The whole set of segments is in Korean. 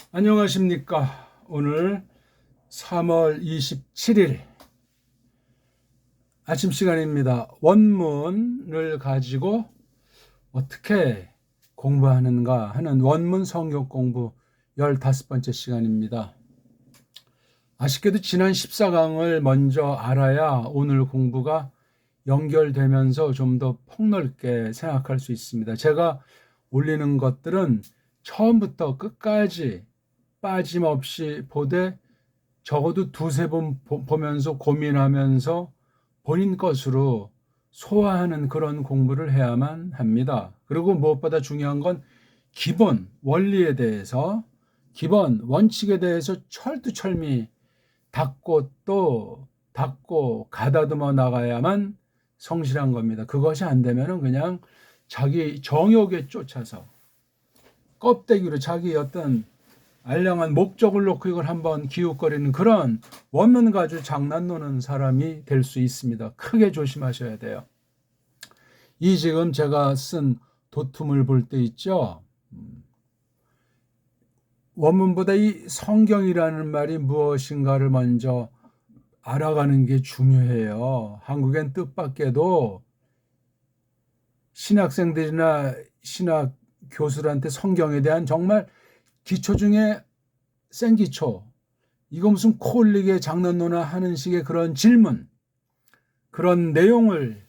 안녕하십니까. 오늘 3월 27일 아침 시간입니다. 원문을 가지고 어떻게 공부하는가 하는 원문 성경 공부 15번째 시간입니다. 아쉽게도 지난 14강을 먼저 알아야 오늘 공부가 연결되면서 좀 더 폭넓게 생각할 수 있습니다. 제가 올리는 것들은 처음부터 끝까지 빠짐없이 보되 적어도 두세 번 보면서 고민하면서 본인 것으로 소화하는 그런 공부를 해야만 합니다. 그리고 무엇보다 중요한 건 기본 원리에 대해서, 기본 원칙에 대해서 철두철미 닦고 또 닦고 가다듬어 나가야만 성실한 겁니다. 그것이 안 되면은 그냥 자기 정욕에 쫓아서 껍데기로 자기 어떤 알량한 목적을 놓고 이걸 한번 기웃거리는 그런 원문 가지고 장난 노는 사람이 될 수 있습니다. 크게 조심하셔야 돼요. 이 지금 제가 쓴 도툼을 볼 때 있죠. 원문보다 이 성경이라는 말이 무엇인가를 먼저 알아가는 게 중요해요. 한국엔 뜻밖에도 신학생들이나 신학 교수들한테 성경에 대한 정말 기초 중에 센 기초, 이거 무슨 코 올리게 장난노나 하는 식의 그런 질문, 그런 내용을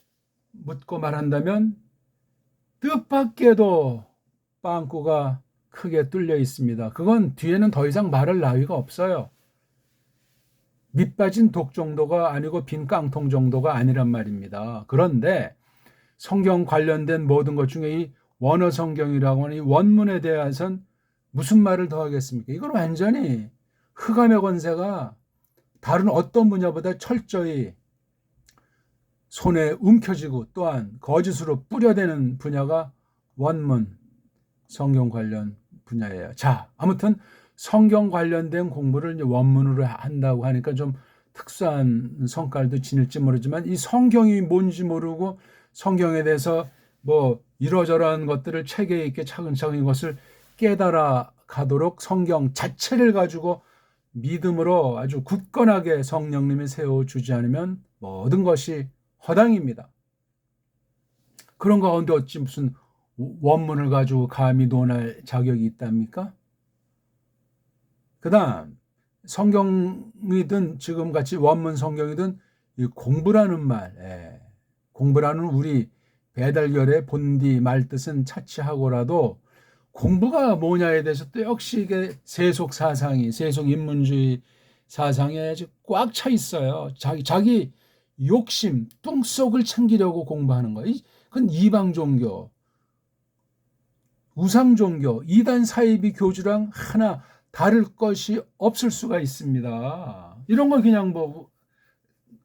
묻고 말한다면 뜻밖에도 빵꾸가 크게 뚫려 있습니다. 그건 뒤에는 더 이상 말할 나위가 없어요. 밑 빠진 독 정도가 아니고 빈 깡통 정도가 아니란 말입니다. 그런데 성경 관련된 모든 것 중에 이 원어 성경이라고 하는 이 원문에 대해서는 무슨 말을 더 하겠습니까? 이건 완전히 흑암의 권세가 다른 어떤 분야보다 철저히 손에 움켜쥐고 또한 거짓으로 뿌려대는 분야가 원문 성경 관련 분야예요. 자, 아무튼 성경 관련된 공부를 이제 원문으로 한다고 하니까 좀 특수한 성깔도 지닐지 모르지만 이 성경이 뭔지 모르고 성경에 대해서 뭐 이러저러한 것들을 체계 있게 차근차근 이것을 깨달아 가도록 성경 자체를 가지고 믿음으로 아주 굳건하게 성령님이 세워주지 않으면 모든 것이 허당입니다. 그런 가운데 어찌 무슨 원문을 가지고 감히 논할 자격이 있답니까? 그 다음 성경이든 지금같이 원문 성경이든 공부라는 말, 공부라는 우리 배달결의 본디 말뜻은 차치하고라도 공부가 뭐냐에 대해서 또 역시 이게 세속 사상이, 세속 인문주의 사상에 꽉 차 있어요. 자기 욕심, 뚱속을 챙기려고 공부하는 거예요. 그건 이방 종교, 우상 종교, 이단 사이비 교주랑 하나 다를 것이 없을 수가 있습니다. 이런 걸 그냥 뭐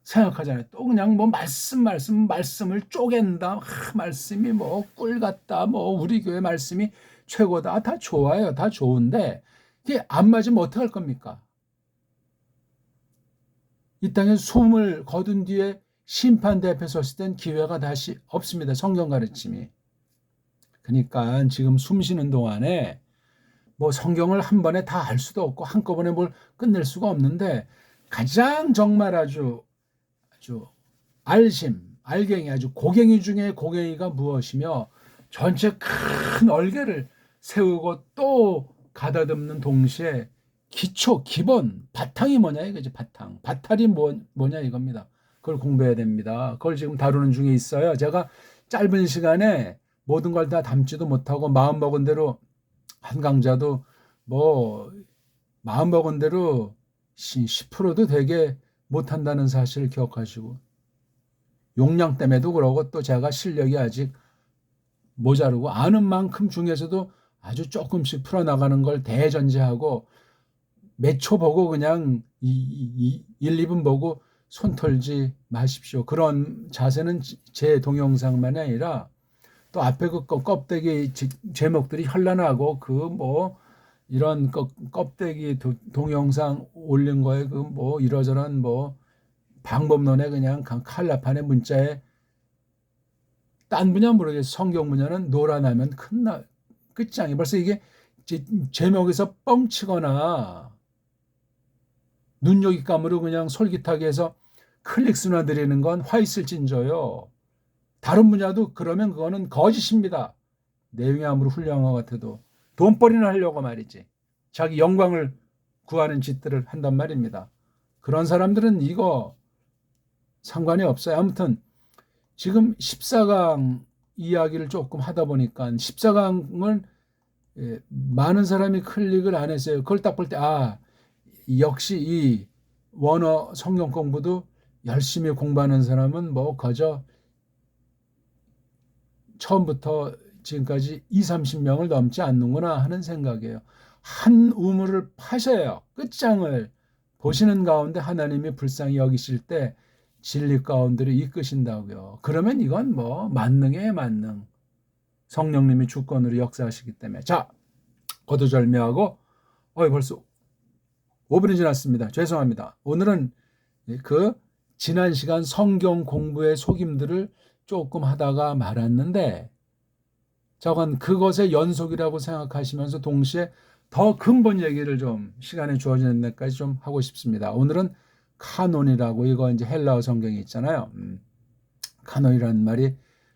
생각하잖아요. 또 그냥 뭐 말씀을 쪼갠다. 말씀이 뭐 꿀 같다. 뭐 우리 교회 말씀이 최고다. 다 좋아요. 다 좋은데 이게 안 맞으면 어떡할 겁니까? 이 땅에 숨을 거둔 뒤에 심판대 앞에 섰을 땐 기회가 다시 없습니다. 성경 가르침이. 그러니까 지금 숨 쉬는 동안에 뭐 성경을 한 번에 다 알 수도 없고 한꺼번에 뭘 끝낼 수가 없는데 가장 정말 아주 알갱이, 아주 고갱이 중에 고갱이가 무엇이며 전체 큰 얼개를 세우고 또 가다듬는 동시에 기초, 기본, 바탕이 뭐냐 이거지, 바탕. 바탈이 뭐냐 이겁니다. 그걸 공부해야 됩니다. 그걸 지금 다루는 중에 있어요. 제가 짧은 시간에 모든 걸 다 담지도 못하고 마음먹은 대로 한 강좌도 뭐 마음먹은 대로 10%도 되게 못한다는 사실을 기억하시고 용량 때문에도 그러고 또 제가 실력이 아직 모자르고 아는 만큼 중에서도 아주 조금씩 풀어나가는 걸 대전제하고 몇 초 보고 그냥 1, 2분 보고 손 털지 마십시오. 그런 자세는 제 동영상만이 아니라 또 앞에 그 껍데기 제목들이 현란하고 그 뭐 이런 껍데기 동영상 올린 거에 그 뭐 이러저런 뭐 방법론에 그냥 칼라판에 문자에 딴 분야 모르겠어요. 성경 분야는 노란하면 끝장이 벌써 이게 제목에서 뻥치거나 눈여깃감으로 그냥 솔깃하게 해서 클릭수나 드리는 건 화 있을진저요. 다른 분야도 그러면 그거는 거짓입니다. 내용이 아무리 훌륭한 것 같아도 돈벌이나 하려고 말이지. 자기 영광을 구하는 짓들을 한단 말입니다. 그런 사람들은 이거 상관이 없어요. 아무튼 지금 14강 이야기를 조금 하다 보니까 14강을 많은 사람이 클릭을 안 했어요. 그걸 딱 볼 때 역시 이 원어 성경 공부도 열심히 공부하는 사람은 뭐 거저 처음부터 지금까지 20-30명을 넘지 않는구나 하는 생각이에요. 한 우물을 파셔요. 끝장을 보시는 가운데 하나님이 불쌍히 여기실 때 진리 가운데로 이끄신다고요. 그러면 이건 뭐 만능의 만능. 성령님이 주권으로 역사하시기 때문에. 자, 거두절미하고 벌써 5분이 지났습니다. 죄송합니다. 오늘은 그 지난 시간 성경 공부의 속임들을 조금 하다가 말았는데 저건 그것의 연속이라고 생각하시면서 동시에 더 근본 얘기를 좀 시간에 주어지는 데까지 좀 하고 싶습니다. 오늘은 카논이라고 이거 이제 헬라어 성경이 있잖아요. 카논이라는 말이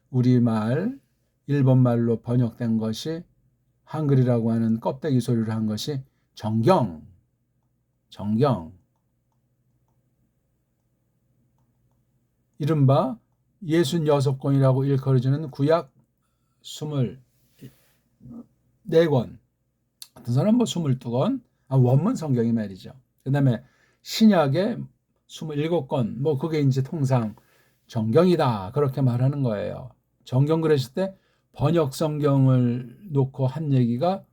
우리말, 일본말로 번역된 것이 한글이라고 하는 껍데기 소리를 한 것이 정경. 이른바 66권이라고 일컬어지는 구약 24권. 어떤 사람은 뭐 22권, 원문 성경이 말이죠. 그 다음에 신약의 27권, 뭐 그게 이제 통상 정경이다. 그렇게 말하는 거예요. 정경 그랬을 때 번역 성경을 놓고 한 얘기가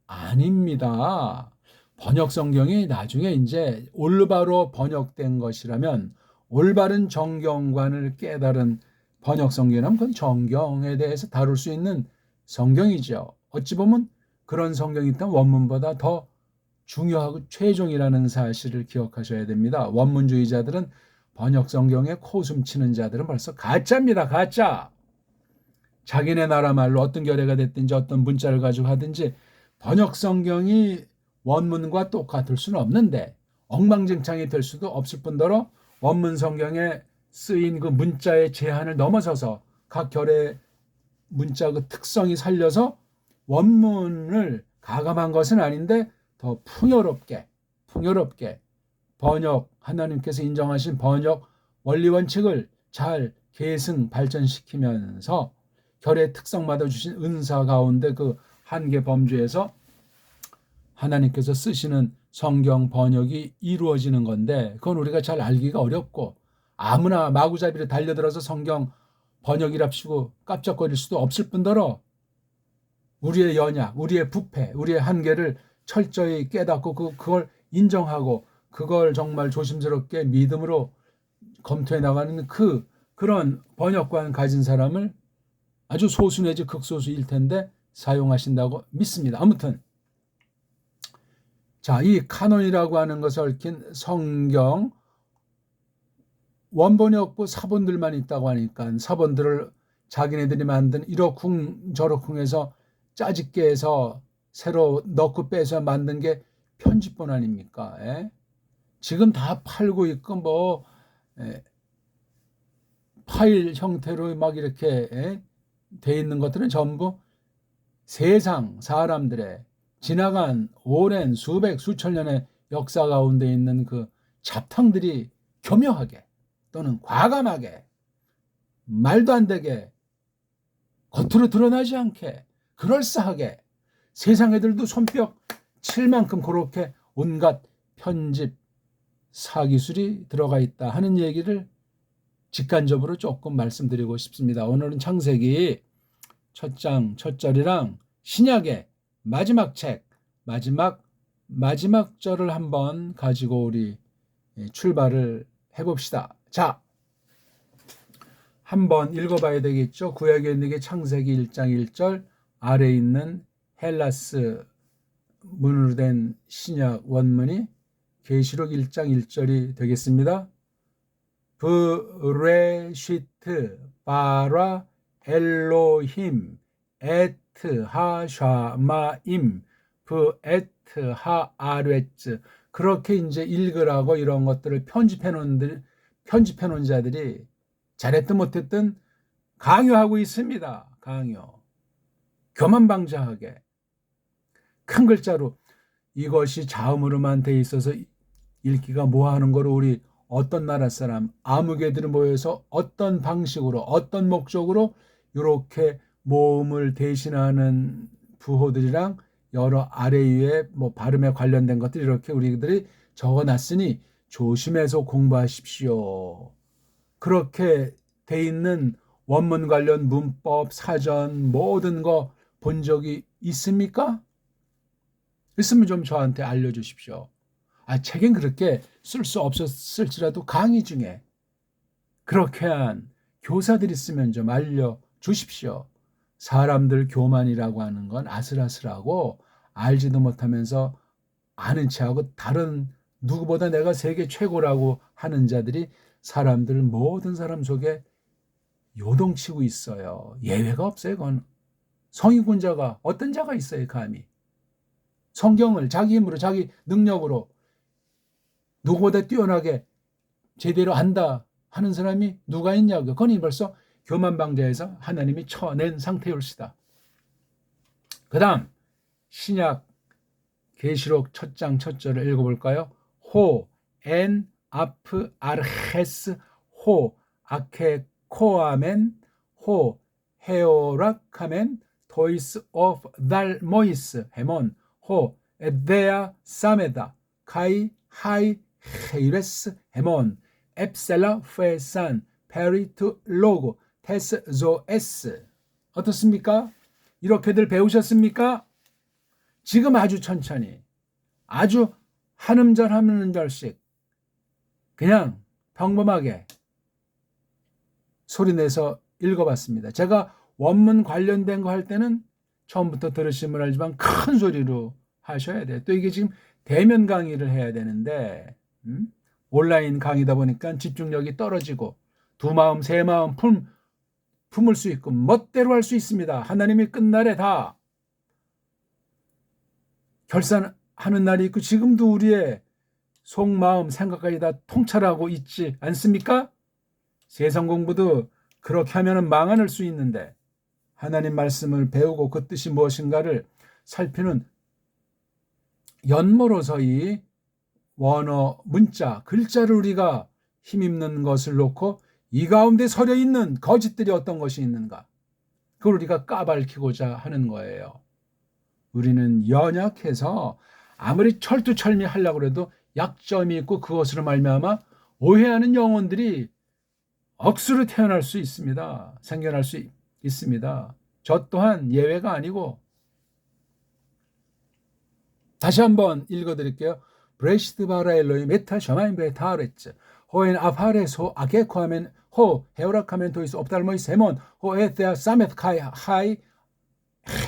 아닙니다. 번역 성경이 나중에 이제 올바로 번역된 것이라면 올바른 정경관을 깨달은 번역 성경이라면 그건 정경에 대해서 다룰 수 있는 성경이죠. 어찌 보면 그런 성경이 있다면 원문보다 더 중요하고 최종이라는 사실을 기억하셔야 됩니다. 원문주의자들은 번역 성경에 코웃음 치는 자들은 벌써 가짜입니다. 가짜. 자기네 나라 말로 어떤 결례가 됐든지 어떤 문자를 가지고 하든지 번역 성경이 원문과 똑같을 수는 없는데 엉망진창이 될 수도 없을 뿐더러 원문 성경에 쓰인 그 문자의 제한을 넘어서서 각 결의 문자 그 특성이 살려서 원문을 가감한 것은 아닌데 더 풍요롭게 번역 하나님께서 인정하신 번역 원리 원칙을 잘 계승 발전시키면서 결의 특성마다 주신 은사 가운데 그 한계 범주에서 하나님께서 쓰시는 성경 번역이 이루어지는 건데 그건 우리가 잘 알기가 어렵고 아무나 마구잡이로 달려들어서 성경 번역이랍시고 깜짝거릴 수도 없을 뿐더러 우리의 연약, 우리의 부패, 우리의 한계를 철저히 깨닫고 그걸 인정하고 그걸 정말 조심스럽게 믿음으로 검토해 나가는 그런 번역관 가진 사람을 아주 소수 내지 극소수일 텐데 사용하신다고 믿습니다. 아무튼 자, 이 카논이라고 하는 것을 얽힌 성경 원번역부 사본들만 있다고 하니까 사본들을 자기네들이 만든 이러쿵 저러쿵해서 짜집게 해서 새로 넣고 빼서 만든 게 편집본 아닙니까? 지금 다 팔고 있고 뭐 파일 형태로 막 이렇게 돼 있는 것들은 전부 세상 사람들의 지나간 오랜 수백 수천 년의 역사 가운데 있는 그 잡탕들이 교묘하게 또는 과감하게 말도 안 되게 겉으로 드러나지 않게 그럴싸하게 세상 애들도 손뼉 칠 만큼 그렇게 온갖 편집 사기술이 들어가 있다 하는 얘기를 직관적으로 조금 말씀드리고 싶습니다. 오늘은 창세기 첫 장 첫 절이랑 신약의 마지막 책 마지막 절을 한번 가지고 우리 출발을 해봅시다. 자, 한번 읽어봐야 되겠죠. 구약에 있는 게 창세기 1장 1절 아래에 있는 헬라스 문으로 된 신약 원문이 계시록 1장 1절이 되겠습니다. 브레시트 바라 엘로힘 에트 하샤마임 에트, 하, 아레츠 그렇게 이제 읽으라고 이런 것들을 편집해 놓은 자들이 잘했든 못했든 강요하고 있습니다. 강요. 교만방자하게 큰 글자로 이것이 자음으로만 돼 있어서 읽기가 뭐하는 거로 우리 어떤 나라 사람 아무개들이 모여서 어떤 방식으로 어떤 목적으로 이렇게 모음을 대신하는 부호들이랑 여러 아래 위에 뭐 발음에 관련된 것들 이렇게 우리들이 적어놨으니 조심해서 공부하십시오. 그렇게 돼 있는 원문 관련 문법, 사전 모든 거 본 적이 있습니까? 있으면 좀 저한테 알려주십시오. 책엔 그렇게 쓸 수 없었을지라도 강의 중에 그렇게 한 교사들 있으면 좀 알려주십시오. 사람들 교만이라고 하는 건 아슬아슬하고 알지도 못하면서 아는 체하고 다른 누구보다 내가 세계 최고라고 하는 자들이 사람들 모든 사람 속에 요동치고 있어요. 예외가 없어요. 그건 성인군자가 어떤 자가 있어요. 감히 성경을 자기 힘으로 자기 능력으로 누구보다 뛰어나게 제대로 안다 하는 사람이 누가 있냐고요. 그건 벌써 교만방자에서 하나님이 쳐낸 상태일시다. 그 다음 신약 계시록 첫 장 첫 절을 읽어볼까요? 호, 엔, 아프, 아르헤스, 호, 아케, 코아멘, 호, 헤오라카멘, 토이스 오프 달모이스, 헤몬, 호, 에데아 사메다, 카이, 하이, 헤이레스, 헤몬, 앱셀라, 페산, 페리투, 로고, 테스, 조에스. 어떻습니까? 이렇게들 배우셨습니까? 지금 아주 천천히, 아주 한 음절 한 음절씩 그냥 평범하게 소리내서 읽어봤습니다. 제가 원문 관련된 거 할 때는 처음부터 들으시면 알지만 큰 소리로 하셔야 돼요. 또 이게 지금 대면 강의를 해야 되는데 온라인 강의다 보니까 집중력이 떨어지고 두 마음 세 마음 품을 수 있고 멋대로 할 수 있습니다. 하나님이 끝날에 다 결산하는 날이 있고 지금도 우리의 속마음 생각까지 다 통찰하고 있지 않습니까? 세상 공부도 그렇게 하면 망할 수 있는데 하나님 말씀을 배우고 그 뜻이 무엇인가를 살피는 연모로서 이 원어 문자 글자를 우리가 힘입는 것을 놓고 이 가운데 서려 있는 거짓들이 어떤 것이 있는가 그걸 우리가 까발키고자 하는 거예요. 우리는 연약해서 아무리 철두철미하려고 해도 약점이 있고 그것으로 말미암아 오해하는 영혼들이 억수로 태어날 수 있습니다. 생겨날 수 있습니다. 저 또한 예외가 아니고 다시 한번 읽어드릴게요. 브레시드 바라 엘로이 메타 셔마인 베타 아레츠 호엔 아파레소 아게코하멘 호 헤오라카멘 도이스 옵달모이 세몬 호 에테아 사메트 카이 하이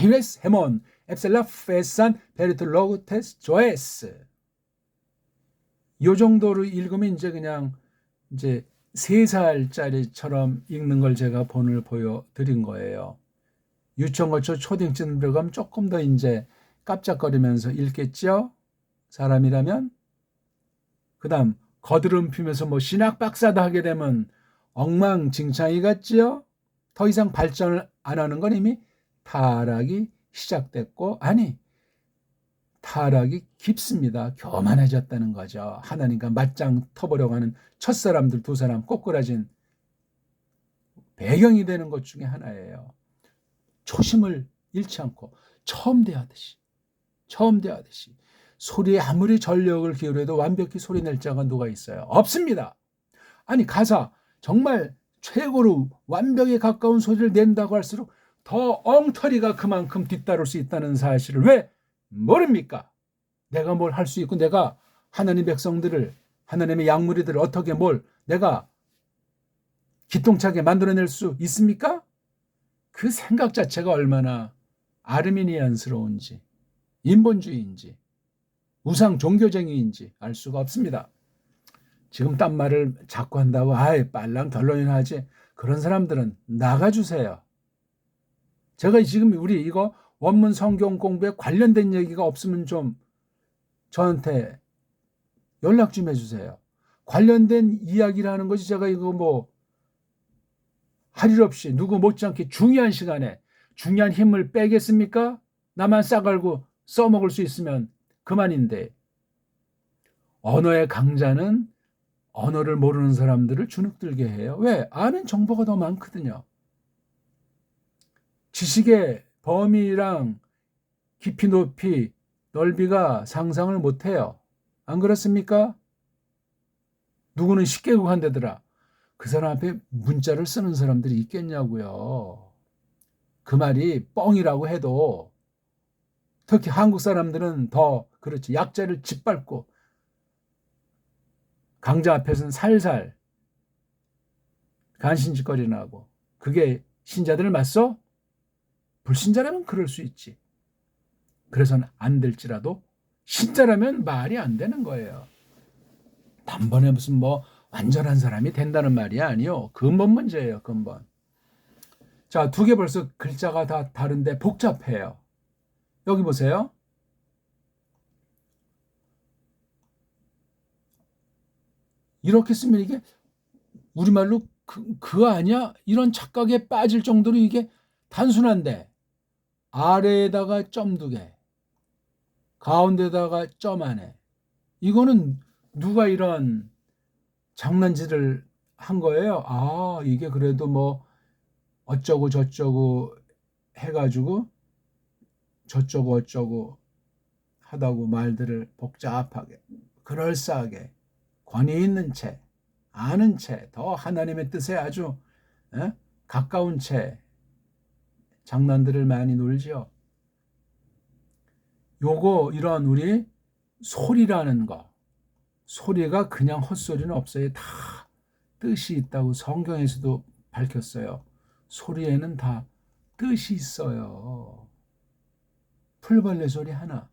히레스 헤몬 앱셀라 페산 베리트 로그테스 조에스. 요 정도로 읽으면 이제 그냥 이제 3살짜리처럼 읽는 걸 제가 본을 보여드린 거예요. 유치원거쳐 초딩쯤 들어가면 조금 더 이제 깜짝거리면서 읽겠죠? 사람이라면. 그 다음 거드름 피면서 뭐 신학 박사다 하게 되면 엉망진창이 같지요? 더 이상 발전을 안 하는 건 이미 타락이 시작됐고 타락이 깊습니다. 교만해졌다는 거죠. 하나님과 맞짱 터보려고 하는 첫사람들 2사람 꼬꾸라진 배경이 되는 것 중에 하나예요. 초심을 잃지 않고 처음 대하듯이 소리에 아무리 전력을 기울여도 완벽히 소리낼 자가 누가 있어요? 없습니다. 가사 정말 최고로 완벽에 가까운 소리를 낸다고 할수록 더 엉터리가 그만큼 뒤따를 수 있다는 사실을 왜 모릅니까? 내가 뭘 할 수 있고 내가 하나님 백성들을 하나님의 양무리들을 어떻게 내가 기똥차게 만들어낼 수 있습니까? 그 생각 자체가 얼마나 아르미니안스러운지 인본주의인지 우상 종교쟁이인지 알 수가 없습니다. 지금 딴 말을 자꾸 한다고 빨랑 결론이나 하지 그런 사람들은 나가주세요. 제가 지금 우리 이거 원문 성경 공부에 관련된 얘기가 없으면 좀 저한테 연락 좀 해주세요. 관련된 이야기를 하는 것이 제가 이거 뭐 할 일 없이 누구 못지않게 중요한 시간에 중요한 힘을 빼겠습니까? 나만 싸갈고 써먹을 수 있으면 그만인데, 언어의 강자는 언어를 모르는 사람들을 주눅들게 해요. 왜? 아는 정보가 더 많거든요. 지식의 범위랑 깊이 높이 넓이가 상상을 못해요. 안 그렇습니까? 누구는 10개국 한다더라. 그 사람 앞에 문자를 쓰는 사람들이 있겠냐고요. 그 말이 뻥이라고 해도 특히 한국 사람들은 더 그렇지. 약자를 짓밟고 강자 앞에서는 살살 간신짓거리나 하고. 그게 신자들을 맞서? 불신자라면 그럴 수 있지. 그래서는 안 될지라도 신자라면 말이 안 되는 거예요. 단번에 무슨 뭐 완전한 사람이 된다는 말이 아니요. 근본 문제예요. 근본. 자, 두 개 벌써 글자가 다 다른데 복잡해요. 여기 보세요. 이렇게 쓰면 이게 우리말로 그 아니야? 이런 착각에 빠질 정도로 이게 단순한데 아래에다가 점 2개, 가운데다가 점 안에. 이거는 누가 이런 장난질을 한 거예요? 아, 이게 그래도 뭐 어쩌고 저쩌고 해가지고 저쩌고 어쩌고 하다고 말들을 복잡하게 그럴싸하게 권위 있는 채 아는 채 더 하나님의 뜻에 아주 가까운 채 장난들을 많이 놀지요. 요거 이런 우리 소리라는 거, 소리가 그냥 헛소리는 없어요. 다 뜻이 있다고 성경에서도 밝혔어요. 소리에는 다 뜻이 있어요. 풀벌레 소리 하나,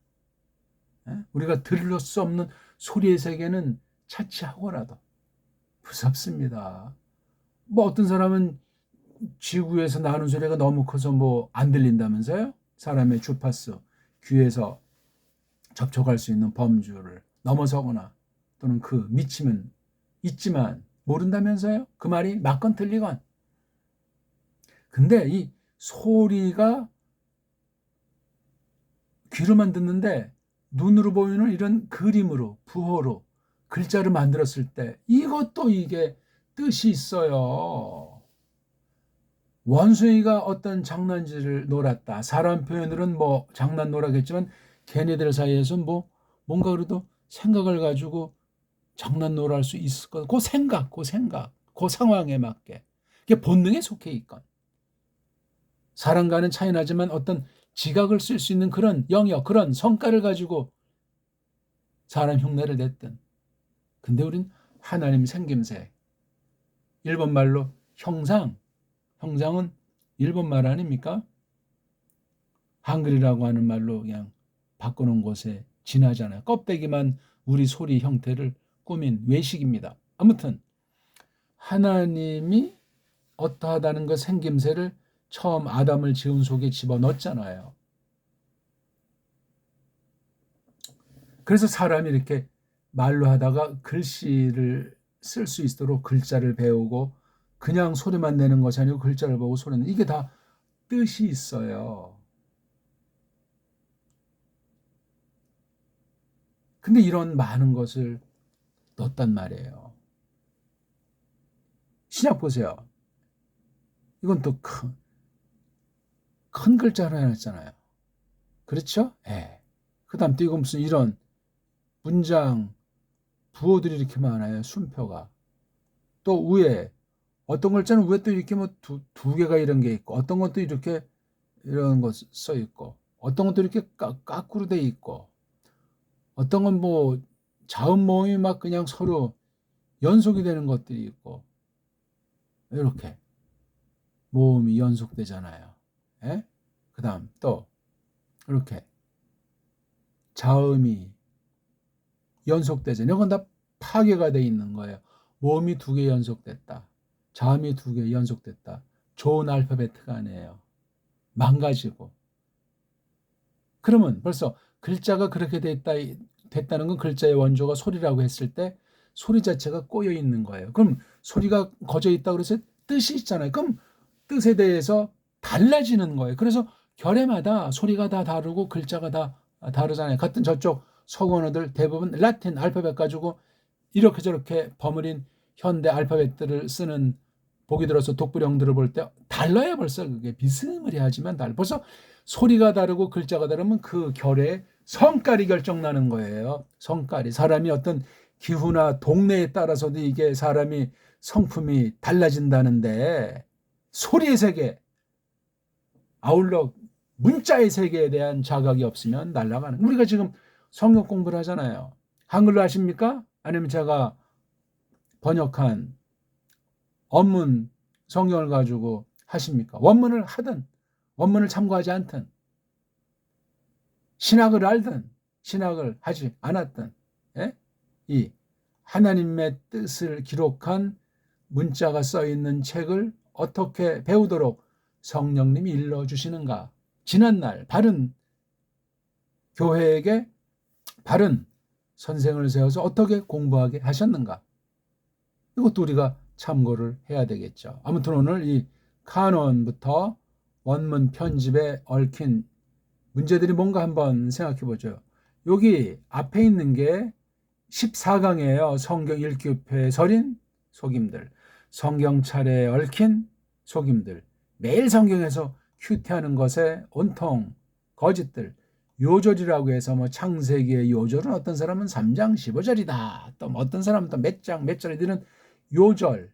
우리가 들을 수 없는 소리의 세계는 차치하고라도 무섭습니다. 뭐 어떤 사람은 지구에서 나는 소리가 너무 커서 뭐 안 들린다면서요? 사람의 주파수, 귀에서 접촉할 수 있는 범주를 넘어서거나 또는 그 미치면 있지만 모른다면서요? 그 말이 맞건 틀리건. 근데 이 소리가 귀로만 듣는데 눈으로 보이는 이런 그림으로 부호로 글자를 만들었을 때 이것도 이게 뜻이 있어요. 원숭이가 어떤 장난질을 놀았다. 사람 표현으로는 뭐 장난 놀았겠지만 걔네들 사이에서 뭐 뭔가 그래도 생각을 가지고 장난 놀할 수 있을 것. 그 생각, 그 상황에 맞게. 그게 본능에 속해 있건. 사람과는 차이 나지만 어떤 지각을 쓸 수 있는 그런 영역, 그런 성과를 가지고 사람 흉내를 냈든. 근데 우린 하나님 생김새. 일본말로 형상. 형상은 일본말 아닙니까? 한글이라고 하는 말로 그냥 바꾸는 곳에 지나잖아요. 껍데기만 우리 소리 형태를 꾸민 외식입니다. 아무튼 하나님이 어떠하다는 그 생김새를 처음 아담을 지은 속에 집어넣었잖아요. 그래서 사람이 이렇게 말로 하다가 글씨를 쓸 수 있도록 글자를 배우고 그냥 소리만 내는 것이 아니고 글자를 보고 소리는 이게 다 뜻이 있어요. 근데 이런 많은 것을 넣었단 말이에요. 신약 보세요. 이건 또 큰 글자로 해놨잖아요. 그렇죠? 예. 그 다음 또 이거 무슨 이런 문장, 부호들이 이렇게 많아요. 순표가. 또 위에, 어떤 글자는 위에 또 이렇게 뭐 두 개가 이런 게 있고, 어떤 것도 이렇게 이런 거 써 있고, 어떤 것도 이렇게 까꾸로 돼 있고, 어떤 건 뭐 자음 모음이 막 그냥 서로 연속이 되는 것들이 있고, 이렇게 모음이 연속되잖아요. 예? 그 다음 또 이렇게 자음이 연속되잖아요. 이건 다 파괴가 돼 있는 거예요. 모음이 2개 연속됐다. 자음이 2개 연속됐다. 좋은 알파벳가 아니에요. 망가지고 그러면 벌써 글자가 그렇게 됐다는 건 글자의 원조가 소리라고 했을 때 소리 자체가 꼬여 있는 거예요. 그럼 소리가 거져 있다고 그래서 뜻이 있잖아요. 그럼 뜻에 대해서 달라지는 거예요. 그래서 결에마다 소리가 다 다르고 글자가 다 다르잖아요. 같은 저쪽 서구언어들 대부분 라틴 알파벳 가지고 이렇게 저렇게 버무린 현대 알파벳들을 쓰는, 보기 들어서 독불형들을 볼 때 달라요. 벌써 그게 비스무리하지만 달라. 벌써 소리가 다르고 글자가 다르면 그 결의 성깔이 결정나는 거예요. 성깔이. 사람이 어떤 기후나 동네에 따라서도 이게 사람이 성품이 달라진다는데, 소리의 세계, 아울러 문자의 세계에 대한 자각이 없으면 날아가는. 우리가 지금 성경 공부를 하잖아요. 한글로 하십니까? 아니면 제가 번역한 원문 성경을 가지고 하십니까? 원문을 하든 원문을 참고하지 않든, 신학을 알든 신학을 하지 않았든, 예? 이 하나님의 뜻을 기록한 문자가 써 있는 책을 어떻게 배우도록 성령님이 일러주시는가? 지난날 바른 교회에게 바른 선생을 세워서 어떻게 공부하게 하셨는가? 이것도 우리가 참고를 해야 되겠죠. 아무튼 오늘 이 카논부터 원문 편집에 얽힌 문제들이 뭔가 한번 생각해 보죠. 여기 앞에 있는 게 14강이에요. 성경 읽기협회 설인 속임들, 성경 차례에 얽힌 속임들, 매일 성경에서 큐티하는 것에 온통 거짓들, 요절이라고 해서 뭐 창세기의 요절은 어떤 사람은 3장 15절이다. 또 어떤 사람은 또 몇 장 몇 절에 드는 요절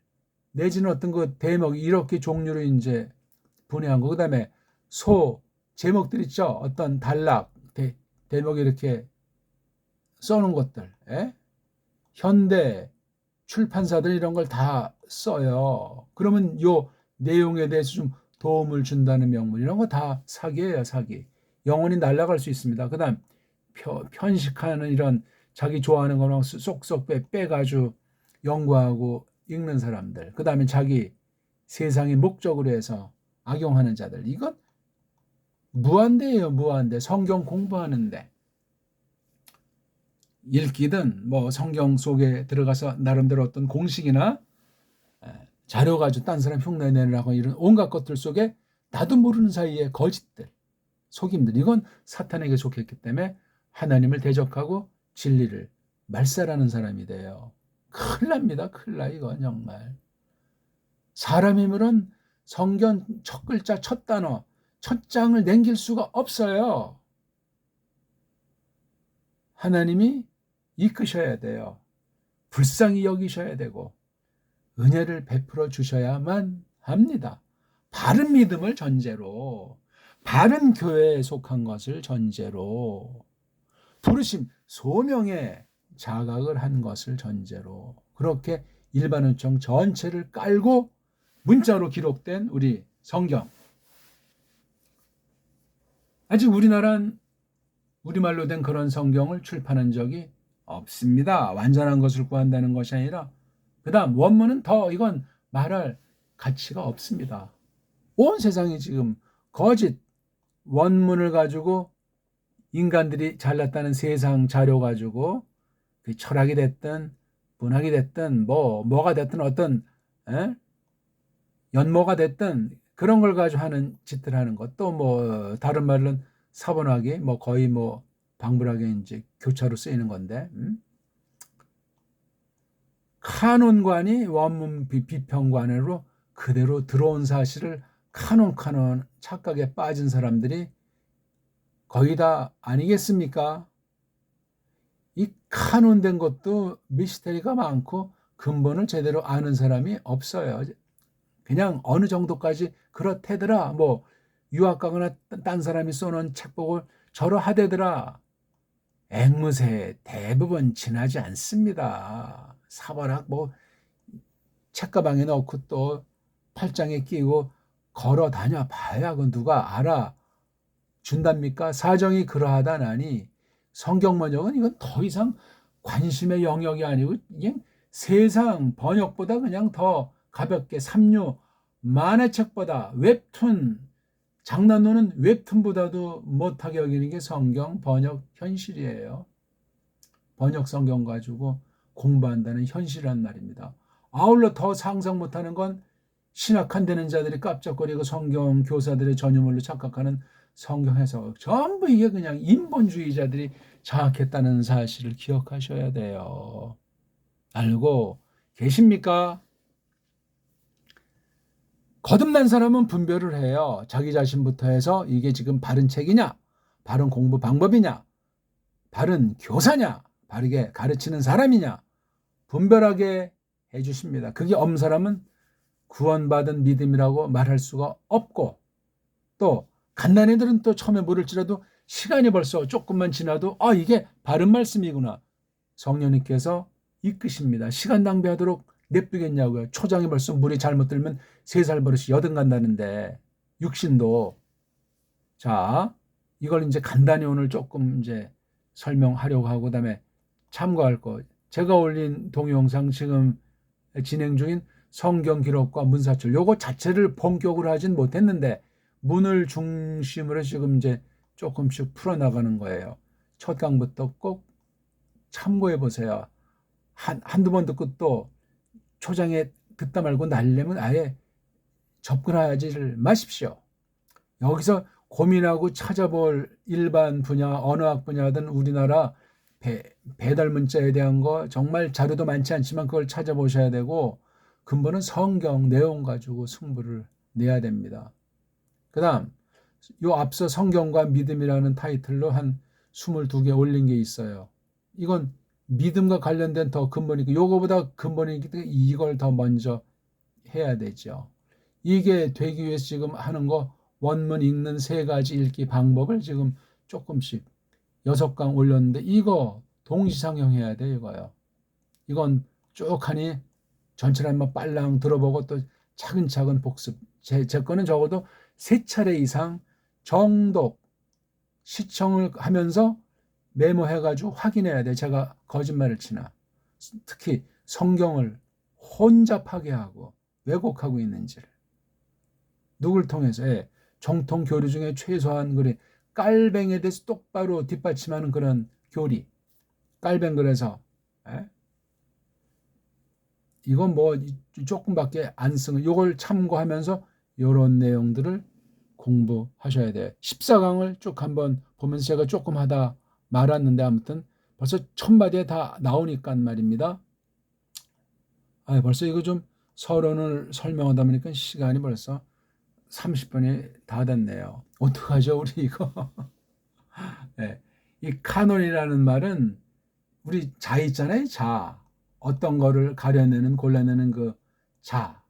내지는 어떤 그 대목, 이렇게 종류로 이제 분해한 거. 그다음에 소 제목들 있죠. 어떤 단락 대목이 이렇게 써놓은 것들. 예? 현대 출판사들 이런 걸 다 써요. 그러면 요 내용에 대해서 좀 도움을 준다는 명분, 이런 거 다 사기예요. 사기. 영혼이 날아갈 수 있습니다. 그 다음 편식하는 이런 자기 좋아하는 거랑 쏙쏙 빼가지고 연구하고 읽는 사람들, 그 다음에 자기 세상의 목적으로 해서 악용하는 자들, 이건 무한대예요. 무한대. 성경 공부하는데 읽기든 뭐 성경 속에 들어가서 나름대로 어떤 공식이나 자료 가지고 딴 사람 흉내내려고 이런 온갖 것들 속에 나도 모르는 사이에 거짓들, 속임들, 이건 사탄에게 속했기 때문에 하나님을 대적하고 진리를 말살하는 사람이 돼요. 큰일 납니다. 큰일 나. 이건 정말 사람 힘으로는 성경 첫 글자 첫 단어 첫 장을 남길 수가 없어요. 하나님이 이끄셔야 돼요. 불쌍히 여기셔야 되고 은혜를 베풀어 주셔야만 합니다. 바른 믿음을 전제로, 바른 교회에 속한 것을 전제로, 부르심 소명에 자각을 한 것을 전제로, 그렇게 일반은총 전체를 깔고 문자로 기록된 우리 성경. 아직 우리나라는 우리말로 된 그런 성경을 출판한 적이 없습니다. 완전한 것을 구한다는 것이 아니라, 그 다음 원문은 더 이건 말할 가치가 없습니다. 온 세상이 지금 거짓 원문을 가지고 인간들이 잘났다는 세상 자료 가지고 그 철학이 됐든 문학이 됐든 뭐가 됐든 어떤 연모가 됐든 그런 걸 가지고 하는 짓들 하는 것, 또 뭐 다른 말로는 사본학이 뭐 거의 뭐 방불하게 이제 교차로 쓰이는 건데, 카논관이 원문 비평관으로 그대로 들어온 사실을 카논 착각에 빠진 사람들이 거의 다 아니겠습니까? 이 카논된 것도 미스테리가 많고 근본을 제대로 아는 사람이 없어요. 그냥 어느 정도까지 그렇대더라, 뭐 유학 가거나 딴 사람이 써놓은 책 보고 저러하대더라, 앵무새 대부분 지나지 않습니다. 사본학 뭐 책가방에 넣고 또 팔짱에 끼고 걸어 다녀 봐야 그 누가 알아 준답니까? 사정이 그러하다나니 성경 번역은 이건 더 이상 관심의 영역이 아니고 그냥 세상 번역보다 그냥 더 가볍게 삼류 만화책보다 웹툰 장난노는 웹툰보다도 못하게 여기는 게 성경 번역 현실이에요. 번역 성경 가지고 공부한다는 현실이란 말입니다. 아울러 더 상상 못하는 건 신학 안 되는 자들이 깜짝거리고 성경 교사들의 전유물로 착각하는 성경 해석. 전부 이게 그냥 인본주의자들이 장악했다는 사실을 기억하셔야 돼요. 알고 계십니까? 거듭난 사람은 분별을 해요. 자기 자신부터 해서 이게 지금 바른 책이냐, 바른 공부 방법이냐, 바른 교사냐, 바르게 가르치는 사람이냐 분별하게 해주십니다. 그게 없는 사람은 구원받은 믿음이라고 말할 수가 없고, 또 갓난애들은 또 처음에 모를지라도 시간이 벌써 조금만 지나도 이게 바른 말씀이구나. 성령님께서 이끄십니다. 시간 낭비하도록 냅두겠냐고요. 초장이 벌써 물이 잘못 들면 3살 버릇이 여든 간다는데 육신도. 자, 이걸 이제 간단히 오늘 조금 이제 설명하려고 하고, 그다음에 참고할 거, 제가 올린 동영상 지금 진행 중인 성경 기록과 문사철, 요거 자체를 본격으로 하진 못했는데 문을 중심으로 지금 이제 조금씩 풀어나가는 거예요. 첫 강부터 꼭 참고해 보세요. 한두 번 듣고 또 초장에 듣다 말고 날려면 아예 접근하지를 마십시오. 여기서 고민하고 찾아볼 일반 분야, 언어학 분야든 우리나라 배달 문자에 대한 거 정말 자료도 많지 않지만 그걸 찾아보셔야 되고, 근본은 성경 내용 가지고 승부를 내야 됩니다. 그 다음 요 앞서 성경과 믿음이라는 타이틀로 한 22개 올린 게 있어요. 이건 믿음과 관련된 더 근본이고, 요거보다 근본이기 때문에 이걸 더 먼저 해야 되죠. 이게 되기 위해서 지금 하는 거, 원문 읽는 3가지 읽기 방법을 지금 조금씩 6강 올렸는데 이거 동시상영해야 돼. 이거요. 이건 쭉 하니 전체를 한번 빨랑 들어보고 또 차근차근 복습. 제 거는 적어도 3차례 이상 정독 시청을 하면서 메모해가지고 확인해야 돼. 제가 거짓말을 치나. 특히 성경을 혼잡하게 하고 왜곡하고 있는지를. 누굴 통해서? 정통 교리 중에 최소한 그래 깔뱅에 대해서 똑바로 뒷받침하는 그런 교리. 깔뱅글에서 이건 뭐 조금밖에 안 쓰는, 이걸 참고하면서 이런 내용들을 공부하셔야 돼요. 14강을 쭉 한번 보면서 제가 조금 하다 말았는데 아무튼 벌써 1000마디에 다 나오니까 말입니다. 벌써 이거 좀 서론을 설명하다 보니까 시간이 벌써 30분이 다 됐네요. 어떡하죠 우리 이거. 이 카논이라는 말은 우리 자 있잖아요. 자. 어떤 거를 가려내는, 골라내는 그 자.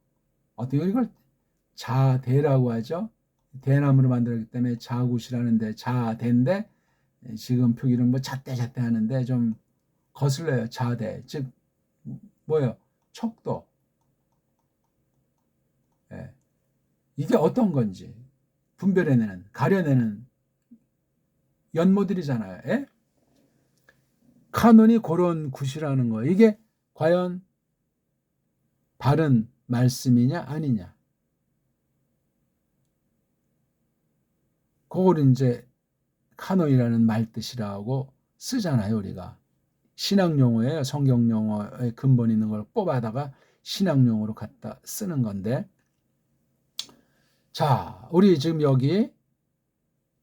어떻게 이걸 자대라고 하죠. 대나무로 만들었기 때문에 자굿이라는데 자대인데, 지금 표기는 뭐 잣대 하는데 좀 거슬려요. 자대. 즉 뭐예요? 척도. 이게 어떤 건지 분별해내는, 가려내는 연모들이잖아요. 카논이 그런 굿이라는 거예요. 이게 과연 바른 말씀이냐 아니냐. 그걸 이제 카논이라는 말뜻이라고 쓰잖아요. 우리가 신학 용어예요. 성경 용어의 근본 있는 걸 뽑아다가 신학 용어로 갖다 쓰는 건데, 자, 우리 지금 여기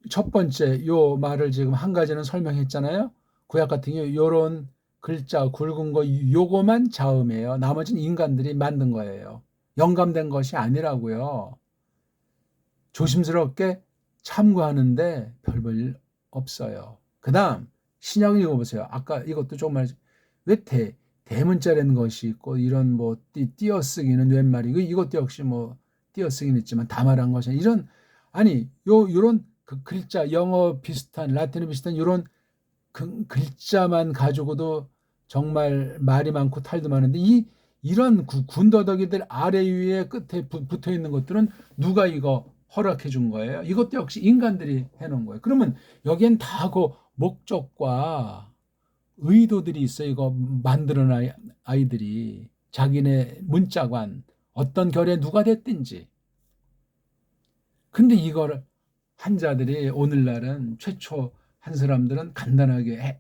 첫 번째 요 말을 지금 한 가지는 설명했잖아요. 구약 같은 경우 요런 글자 굵은 거 요거만 자음이에요. 나머지는 인간들이 만든 거예요. 영감된 것이 아니라고요. 조심스럽게 참고하는데 별 볼 없어요. 그 다음 신약을 읽어보세요. 아까 이것도 조금 왜 대문자라는 것이 있고 이런 뭐 띄어쓰기는 웬 말이고, 이것도 역시 뭐 띄어쓰기는 있지만 다 말한 것이 이런, 아니 요런 그 글자 영어 비슷한 라틴어 비슷한 요런 그 글자만 가지고도 정말 말이 많고 탈도 많은데 이런 군더더기들 아래 위에 끝에 붙어 있는 것들은 누가 이거 허락해 준 거예요? 이것도 역시 인간들이 해놓은 거예요. 그러면 여기엔 다 그 목적과 의도들이 있어요. 이거 만들어낸 아이들이 자기네 문자관 어떤 결에 누가 됐든지. 근데 이거를 한 자들이 오늘날은 최초 한 사람들은 간단하게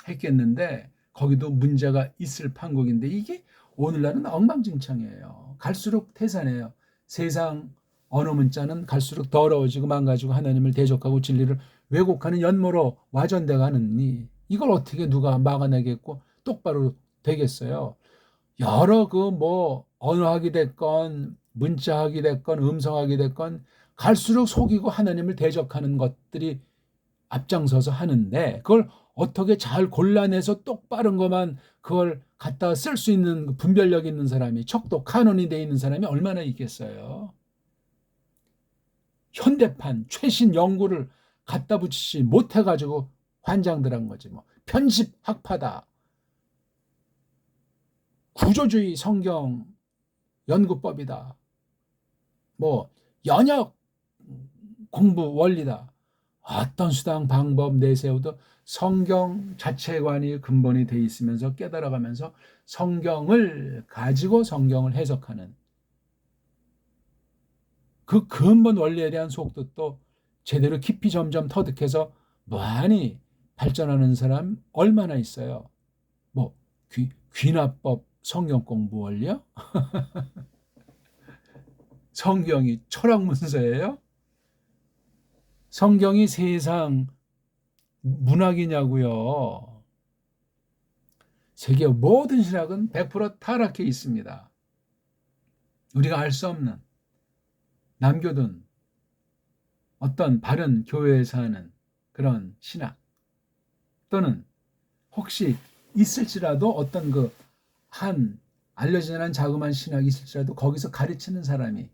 했겠는데 거기도 문제가 있을 판국인데 이게 오늘날은 엉망진창이에요. 갈수록 태산해요. 세상 언어 문자는 갈수록 더러워지고 망가지고 하나님을 대적하고 진리를 왜곡하는 연모로 와전돼 가느니 이걸 어떻게 누가 막아내겠고 똑바로 되겠어요. 여러 그 뭐 언어학이 됐건 문자학이 됐건 음성학이 됐건 갈수록 속이고 하나님을 대적하는 것들이 앞장서서 하는데 그걸 어떻게 잘 골라내서 똑바른 것만 그걸 갖다 쓸 수 있는 분별력 있는 사람이 척도 카논이 돼 있는 사람이 얼마나 있겠어요. 현대판 최신 연구를 갖다 붙이지 못해가지고 환장들한 거지. 뭐 편집 학파다. 구조주의 성경 연구법이다. 뭐 연역 공부 원리다. 어떤 수단 방법 내세워도 성경 자체관이 근본이 돼 있으면서 깨달아가면서 성경을 가지고 성경을 해석하는 그 근본 원리에 대한 속뜻도 제대로 깊이 점점 터득해서 많이 발전하는 사람 얼마나 있어요. 뭐 귀납법 성경 공부 원리요? 성경이 철학 문서예요? 성경이 세상 문학이냐고요. 세계 모든 신학은 100% 타락해 있습니다. 우리가 알 수 없는 남겨둔 어떤 바른 교회에서 하는 그런 신학 또는 혹시 있을지라도 어떤 그 한 알려지지 않은 자그마한 신학이 있을지라도 거기서 가르치는 사람이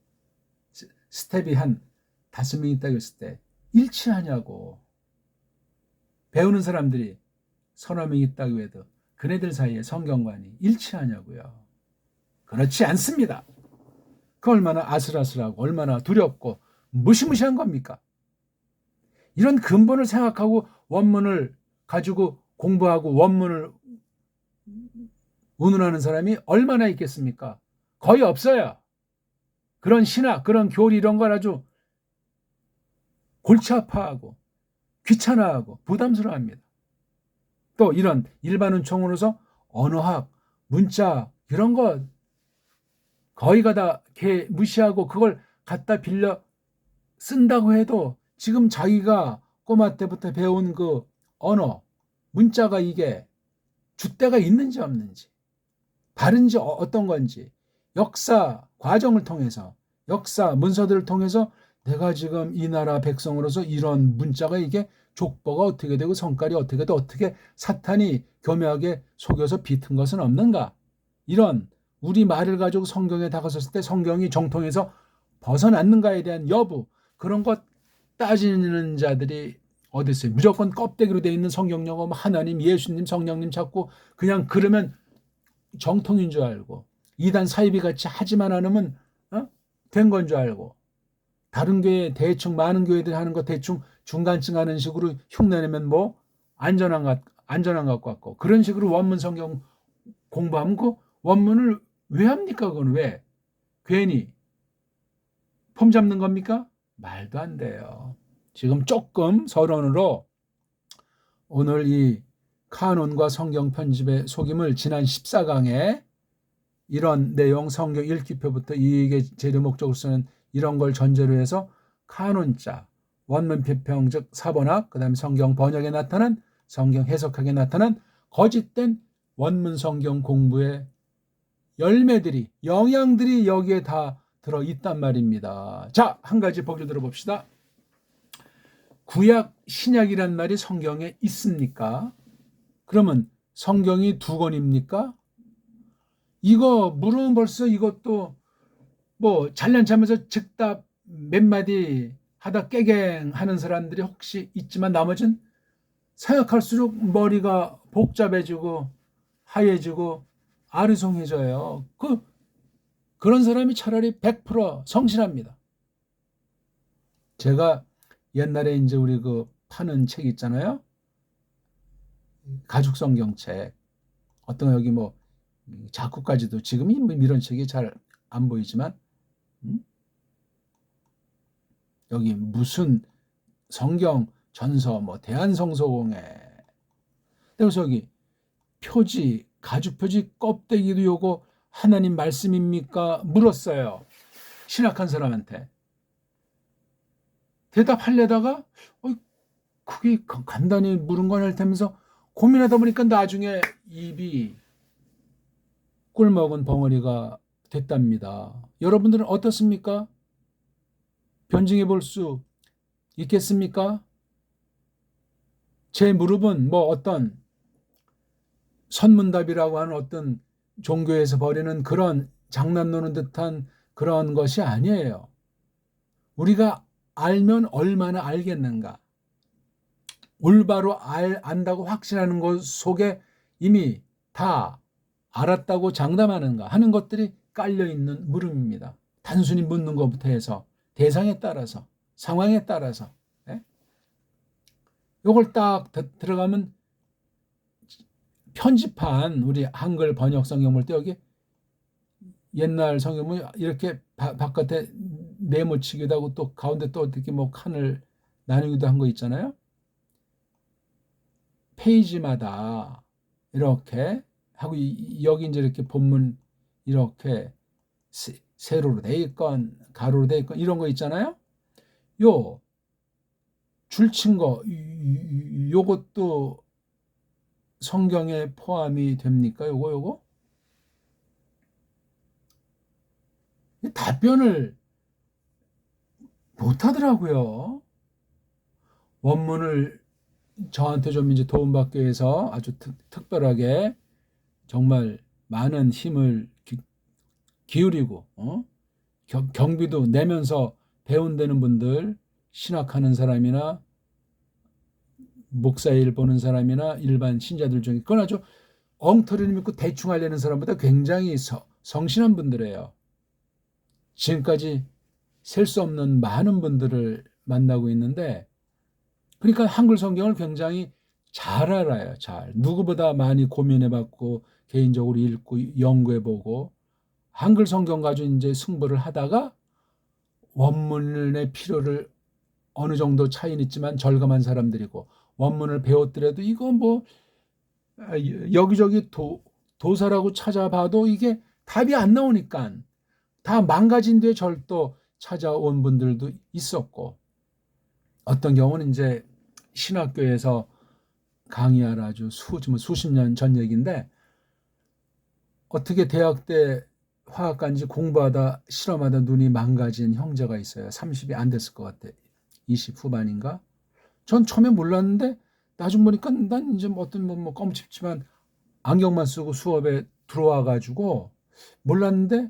스텝이 한 5명 있다고 했을 때 일치하냐고. 배우는 사람들이 서너 명 있다고 해도 그네들 사이에 성경관이 일치하냐고요. 그렇지 않습니다. 그 얼마나 아슬아슬하고 얼마나 두렵고 무시무시한 겁니까? 이런 근본을 생각하고 원문을 가지고 공부하고 원문을 운운하는 사람이 얼마나 있겠습니까? 거의 없어요. 그런 신학, 그런 교리 이런 걸 아주 골치 아파하고 귀찮아하고 부담스러워합니다. 또 이런 일반 은총으로서 언어학, 문자 이런 거 거의가 다 무시하고 그걸 갖다 빌려 쓴다고 해도 지금 자기가 꼬마 때부터 배운 그 언어, 문자가 이게 줏대가 있는지 없는지 바른지 어떤 건지 역사 과정을 통해서 역사 문서들을 통해서 내가 지금 이 나라 백성으로서 이런 문자가 이게 족보가 어떻게 되고 성깔이 어떻게 되고 어떻게 사탄이 교묘하게 속여서 비튼 것은 없는가 이런 우리 말을 가지고 성경에 다가섰을 때 성경이 정통에서 벗어났는가에 대한 여부 그런 것 따지는 자들이 어디 있어요. 무조건 껍데기로 되어 있는 성경 용어 하나님 예수님 성령님 찾고 그냥 그러면 정통인 줄 알고 이단 사이비 같이 하지만 않으면 된 건 줄 알고 다른 교회 대충 많은 교회들이 하는 거 대충 중간쯤 하는 식으로 흉내내면 뭐 안전한 것 같고 그런 식으로 원문 성경 공부하면 그 원문을 왜 합니까? 그건 왜? 괜히 폼 잡는 겁니까? 말도 안 돼요. 지금 조금 서론으로 오늘 이 카논과 성경 편집의 속임을 지난 14강에 이런 내용 성경 1기표부터 이익의 재료 목적으로 쓰는 이런 걸 전제로 해서 카논자, 원문批평 즉 사본학, 그 다음에 성경 번역에 나타난 성경 해석학에 나타난 거짓된 원문 성경 공부의 열매들이 영양들이 여기에 다 들어있단 말입니다. 자, 한 가지 보기 들어봅시다. 구약 신약이란 말이 성경에 있습니까? 그러면 성경이 2권입니까? 이거 물으면 벌써 이것도 뭐 잘난 척하면서 즉답 몇 마디 하다 깨갱하는 사람들이 혹시 있지만 나머지는 생각할수록 머리가 복잡해지고 하얘지고 아리송해져요. 그런 사람이 차라리 100% 성실합니다. 제가 옛날에 이제 우리 그 파는 책 있잖아요. 가죽 성경책. 어떤 거 여기 뭐 자꾸까지도 지금이 이런 책이 잘 안 보이지만 여기 무슨 성경, 전서, 뭐 대한성서공회. 그래서 여기 표지, 가죽 표지 껍데기도 요거 하나님 말씀입니까? 물었어요. 신학한 사람한테. 대답하려다가 그게 간단히 물은 건 할 테면서 고민하다 보니까 나중에 입이 꿀먹은 벙어리가 됐답니다. 여러분들은 어떻습니까? 변증해 볼 수 있겠습니까? 제 무릎은 뭐 어떤 선문답이라고 하는 어떤 종교에서 벌이는 그런 장난 노는 듯한 그런 것이 아니에요. 우리가 알면 얼마나 알겠는가. 올바로 안다고 확신하는 것 속에 이미 다 알았다고 장담하는가 하는 것들이 깔려있는 물음입니다. 단순히 묻는 것부터 해서 대상에 따라서 상황에 따라서 이걸 딱 들어가면 편집한 우리 한글 번역 성경 볼 때 여기 옛날 성경은 이렇게 바깥에 네모치기도 하고 또 가운데 또 이렇게 뭐 칸을 나누기도 한 거 있잖아요. 페이지마다 이렇게 하고 여기 이제 이렇게 본문 이렇게 세로로 돼 있건 가로로 돼 있건 이런 거 있잖아요. 요 줄친 거 요것도 성경에 포함이 됩니까? 요거? 답변을 못 하더라고요. 원문을 저한테 좀 이제 도움받기 위해서 아주 특별하게 정말 많은 힘을 기울이고 경비도 내면서 배운다는 분들, 신학하는 사람이나 목사일 보는 사람이나 일반 신자들 중에 그건 아주 엉터리를 믿고 대충 하려는 사람보다 굉장히 성실한 분들이에요. 지금까지 셀 수 없는 많은 분들을 만나고 있는데 그러니까 한글 성경을 굉장히 잘 알아요. 잘. 누구보다 많이 고민해봤고 개인적으로 읽고 연구해보고 한글 성경 가지고 이제 승부를 하다가 원문의 필요를 어느 정도 차이는 있지만 절감한 사람들이고 원문을 배웠더라도 이거 뭐 여기저기 도사라고 찾아봐도 이게 답이 안 나오니까 다 망가진 뒤에 절도 찾아온 분들도 있었고 어떤 경우는 이제 신학교에서 강의하라 아주 수십 년 전 얘기인데 어떻게 대학 때 화학관지 공부하다 실험하다 눈이 망가진 형제가 있어요. 30이 안 됐을 것 같아. 20 후반인가? 전 처음에 몰랐는데 나중 보니까 난 이제 어떤 뭐 껌집지만 안경만 쓰고 수업에 들어와 가지고 몰랐는데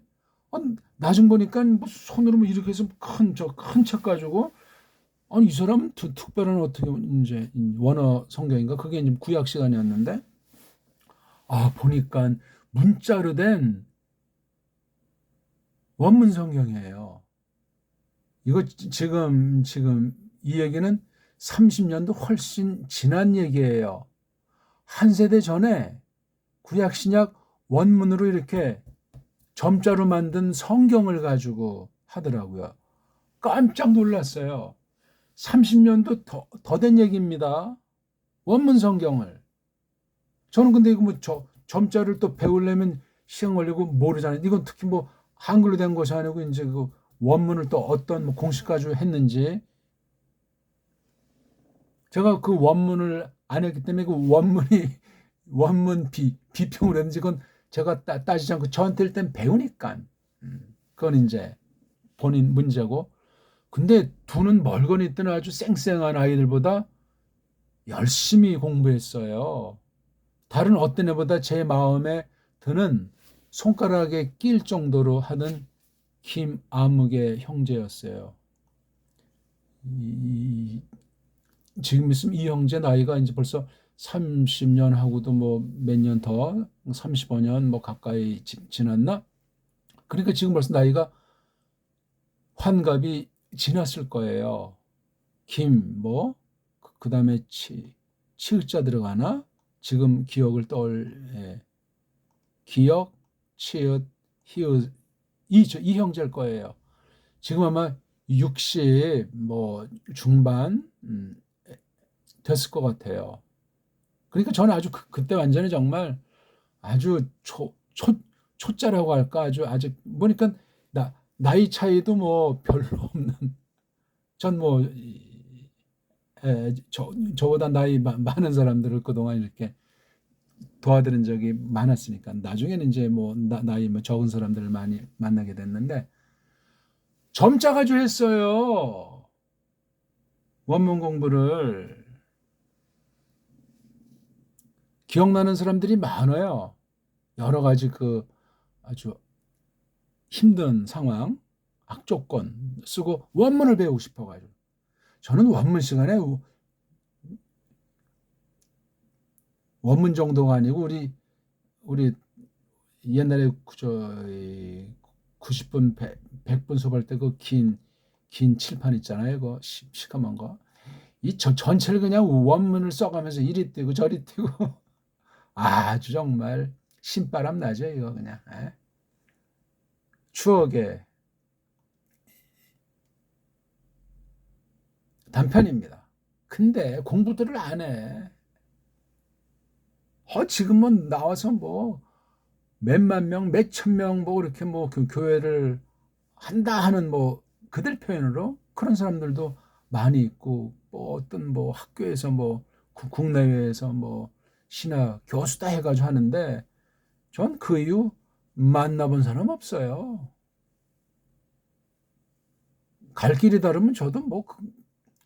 나중 보니까 뭐 손으로 뭐 이렇게 해서 큰 책 가지고 아니 이 사람은 특별한 어떻게 이제 원어 성경인가 그게 이제 구약 시간이었는데 보니까 문자로 된 원문 성경이에요. 이거 지금 이 얘기는 30년도 훨씬 지난 얘기예요. 한 세대 전에 구약 신약 원문으로 이렇게 점자로 만든 성경을 가지고 하더라고요. 깜짝 놀랐어요. 30년도 더 된 얘기입니다. 원문 성경을. 저는 근데 이거 뭐 점자를 또 배우려면 시간 걸리고 모르잖아요. 이건 특히 뭐 한글로 된 것이 아니고 이제 그 원문을 또 어떤 뭐 공식 가지고 했는지 제가 그 원문을 안 했기 때문에 그 원문 비평을 했는지 그건 제가 따지지 않고 저한테 일단 배우니까 그건 이제 본인 문제고 근데 두는 멀거니 있던 아주 쌩쌩한 아이들보다 열심히 공부했어요. 다른 어떤 애보다 제 마음에 드는 손가락에 낄 정도로 하는 김아무개 형제였어요. 지금 있으면 이 형제 나이가 이제 벌써 30년 하고도 뭐 몇 년 더 35년 뭐 가까이 지났나? 그러니까 지금 벌써 나이가 환갑이 지났을 거예요. 김 뭐 그다음에 치읓자 들어가나? 지금 기억을 기억, 치읓, 히읗 이 형제일 거예요. 지금 아마 60 뭐 중반 됐을 것 같아요. 그러니까 저는 아주 그때 완전히 정말 아주 초짜라고 할까 아직 보니까 나이 차이도 뭐 별로 없는 전 뭐 저보다 나이 많은 사람들을 그동안 이렇게 도와드린 적이 많았으니까 나중에는 이제 뭐 나이 뭐 적은 사람들을 많이 만나게 됐는데 점짜가지고 했어요. 원문 공부를. 기억나는 사람들이 많아요. 여러 가지 아주 힘든 상황, 악조건 쓰고 원문을 배우고 싶어가지고. 저는 원문 시간에 원문 정도가 아니고 우리 옛날에 90분 100분 수업할 때 그 긴 칠판 있잖아요. 그 시커먼 거. 전체를 그냥 원문을 써가면서 이리 뛰고 저리 뛰고 아주 정말 신바람 나죠 이거 그냥. 추억의 단편입니다. 근데 공부들을 안 해. 지금은 나와서 뭐 몇만 명, 몇천 명 뭐 이렇게 뭐 교회를 한다 하는 뭐 그들 표현으로 그런 사람들도 많이 있고 뭐 어떤 뭐 학교에서 뭐 국내외에서 뭐 신학 교수다 해가지고 하는데 전 그 이후 만나본 사람 없어요. 갈 길이 다르면 저도 뭐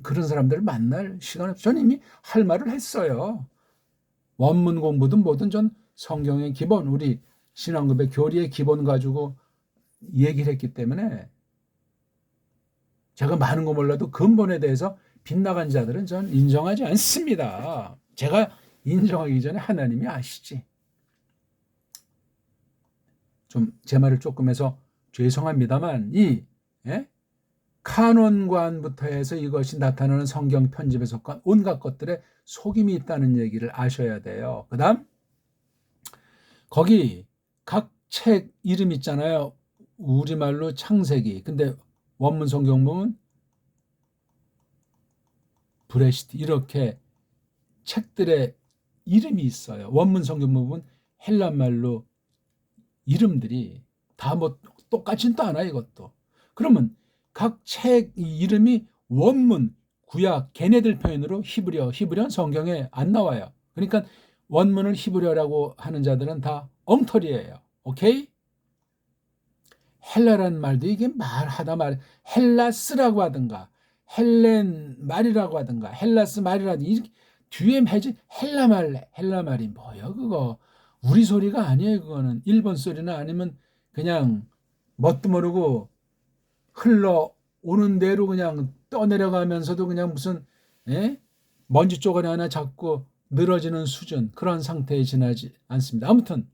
그런 사람들을 만날 시간 없어요. 전 이미 할 말을 했어요. 원문 공부든 뭐든 전 성경의 기본, 우리 신앙급의 교리의 기본 가지고 얘기를 했기 때문에 제가 많은 거 몰라도 근본에 대해서 빗나간 자들은 전 인정하지 않습니다. 제가 인정하기 전에 하나님이 아시지. 좀 제 말을 조금 해서 죄송합니다만 카논관부터 해서 이것이 나타나는 성경 편집에 속한 온갖 것들에 속임이 있다는 얘기를 아셔야 돼요. 그 다음 거기 각 책 이름 있잖아요. 우리말로 창세기. 근데 원문 성경 보면 브레시트 이렇게 책들의 이름이 있어요. 원문 성경 보면 헬란말로 이름들이 다 뭐 똑같진 또 않아 이것도. 그러면 각 책 이름이 원문, 구약, 걔네들 표현으로 히브리어 성경에 안 나와요. 그러니까 원문을 히브리어라고 하는 자들은 다 엉터리예요. 오케이? 헬라란 말도 이게 헬라스라고 하든가 헬렌 말이라고 하든가 헬라스 말이라든가 이렇게 뒤에 해지 헬라 말이 뭐야 그거 우리 소리가 아니에요. 그거는 일본 소리나 아니면 그냥 뭣도 모르고 흘러오는 대로 그냥 떠내려가면서도 그냥 무슨 먼지 쪼가리 하나 잡고 늘어지는 수준 그런 상태에 지나지 않습니다. 아무튼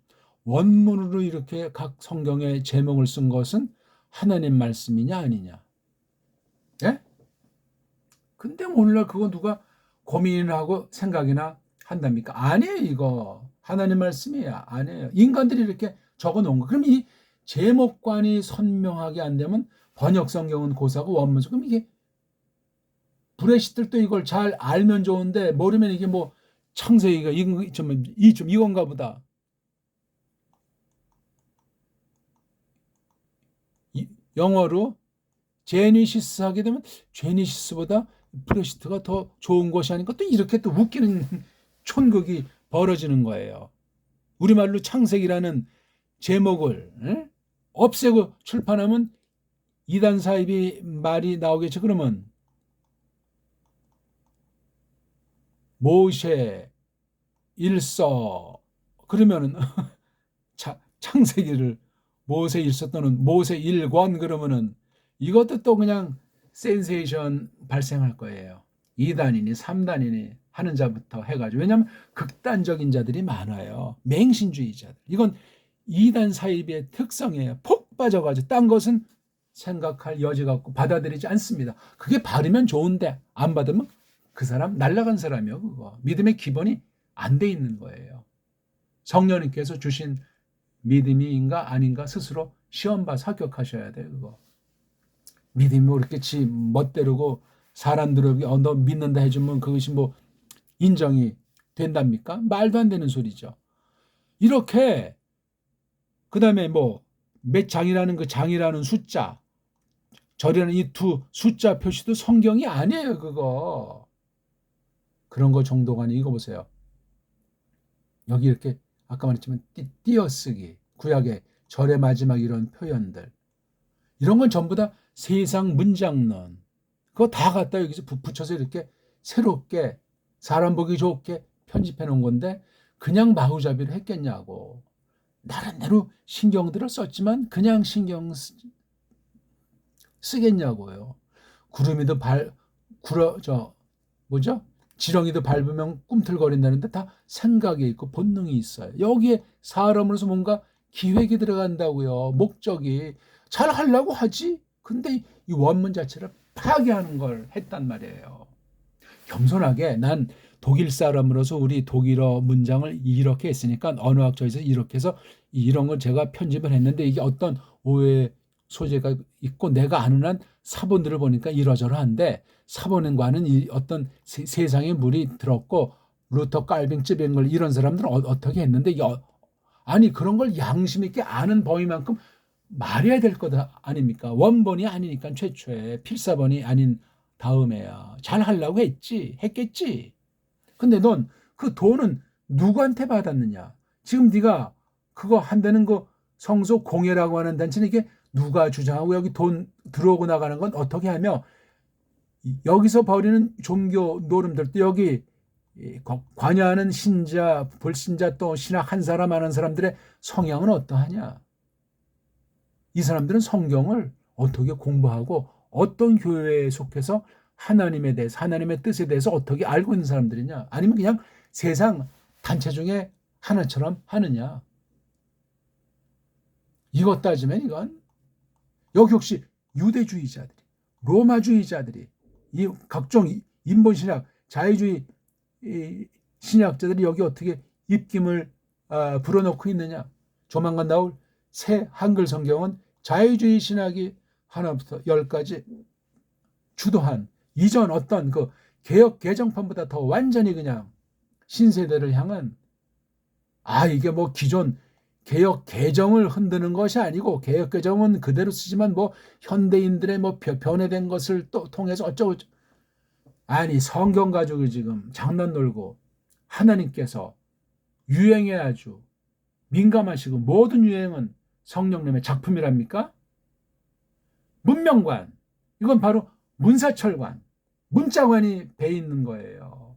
원문으로 이렇게 각 성경의 제목을 쓴 것은 하나님 말씀이냐 아니냐. 예? 근데 몰라 그거 누가 고민을 하고 생각이나 한답니까? 아니에요 이거. 하나님 말씀이야. 아니에요. 인간들이 이렇게 적어놓은 거. 그럼 이 제목관이 선명하게 안 되면 번역 성경은 고사고 원문서 그럼 이게 브레시들도 이걸 잘 알면 좋은데 모르면 이게 뭐 창세기가 이건가 보다. 영어로 제니시스 하게 되면 제니시스보다 브레시트가 더 좋은 것이 아닌가 또 이렇게 또 웃기는 촌극이 벌어지는 거예요. 우리말로 창세기라는 제목을 없애고 출판하면 이단 사입이 말이 나오겠죠. 그러면 모세 일서 그러면은 창세기를 모세 일서 또는 모세 일권 그러면은 이것도 또 그냥 센세이션 발생할 거예요. 2단이니 3단이니 하는 자부터 해가지고 왜냐하면 극단적인 자들이 많아요. 맹신주의자들. 이건 2단 사입의 특성이에요. 폭 빠져가지고 딴 것은 생각할 여지가 없고 받아들이지 않습니다. 그게 받으면 좋은데 안 받으면 그 사람 날아간 사람이요. 그거 믿음의 기본이 안 돼 있는 거예요. 성령님께서 주신 믿음이인가 아닌가 스스로 시험 봐서 합격하셔야 돼요. 그거. 믿음이 뭐 이렇게 지 멋대로고 사람들에게 너 믿는다 해주면 그것이 뭐 인정이 된답니까? 말도 안 되는 소리죠. 이렇게 그다음에 뭐 몇 장이라는 그 장이라는 숫자 절이라는 이 두 숫자 표시도 성경이 아니에요. 그거 그런 거 정도가 아니고 이거 보세요. 여기 이렇게 아까 말했지만 띄어쓰기 구약의 절의 마지막 이런 표현들 이런 건 전부 다 세상 문장론 그거 다 갖다 여기서 붙여서 이렇게 새롭게 사람 보기 좋게 편집해 놓은 건데 그냥 마구잡이로 했겠냐고. 나름대로 신경들을 썼지만 그냥 신경 쓰겠냐고요. 구름이도 뭐죠? 지렁이도 밟으면 꿈틀거린다는데 다 생각이 있고 본능이 있어요. 여기에 사람으로서 뭔가 기획이 들어간다고요. 목적이 잘 하려고 하지. 근데 이 원문 자체를 파괴하는 걸 했단 말이에요. 겸손하게 난 독일 사람으로서 우리 독일어 문장을 이렇게 했으니까 언어학적에서 이렇게 해서 이런 걸 제가 편집을 했는데 이게 어떤 오해 소재가 있고 내가 아는 한 사본들을 보니까 이러저러한데 사본과는 어떤 세상의 물이 들었고 루터 깔빙 쯔뱅글 이런 사람들은 어떻게 했는데 아니 그런 걸 양심 있게 아는 범위만큼 말해야 될 것 아닙니까? 원본이 아니니까 최초에 필사본이 아닌 다음에야 잘 하려고 했겠지. 근데 넌 그 돈은 누구한테 받았느냐? 지금 네가 그거 한다는 그 성소 공예라고 하는 단체는 이게 누가 주장하고 여기 돈 들어오고 나가는 건 어떻게 하며 여기서 벌이는 종교 노름들도 여기 관여하는 신자, 불신자 또 신학 한 사람 하는 사람들의 성향은 어떠하냐? 이 사람들은 성경을 어떻게 공부하고 어떤 교회에 속해서 하나님에 대해서 하나님의 뜻에 대해서 어떻게 알고 있는 사람들이냐? 아니면 그냥 세상 단체 중에 하나처럼 하느냐? 이것 따지면 이건 여기 혹시 유대주의자들이 로마주의자들이 이 각종 인본신학 자유주의 신학자들이 여기 어떻게 입김을 불어넣고 있느냐? 조만간 나올 새 한글 성경은 자유주의 신학이 하나부터 10까지 주도한 이전 어떤 그 개혁 개정판보다 더 완전히 그냥 신세대를 향한 이게 뭐 기존 개혁 개정을 흔드는 것이 아니고 개혁 개정은 그대로 쓰지만 뭐 현대인들의 뭐 변해된 것을 또 통해서 어쩌고 아니 성경 가지고 지금 장난 놀고 하나님께서 유행에 아주 민감하시고 모든 유행은 성령님의 작품이랍니까? 문명관 이건 바로 문사철관 문자관이 배 있는 거예요.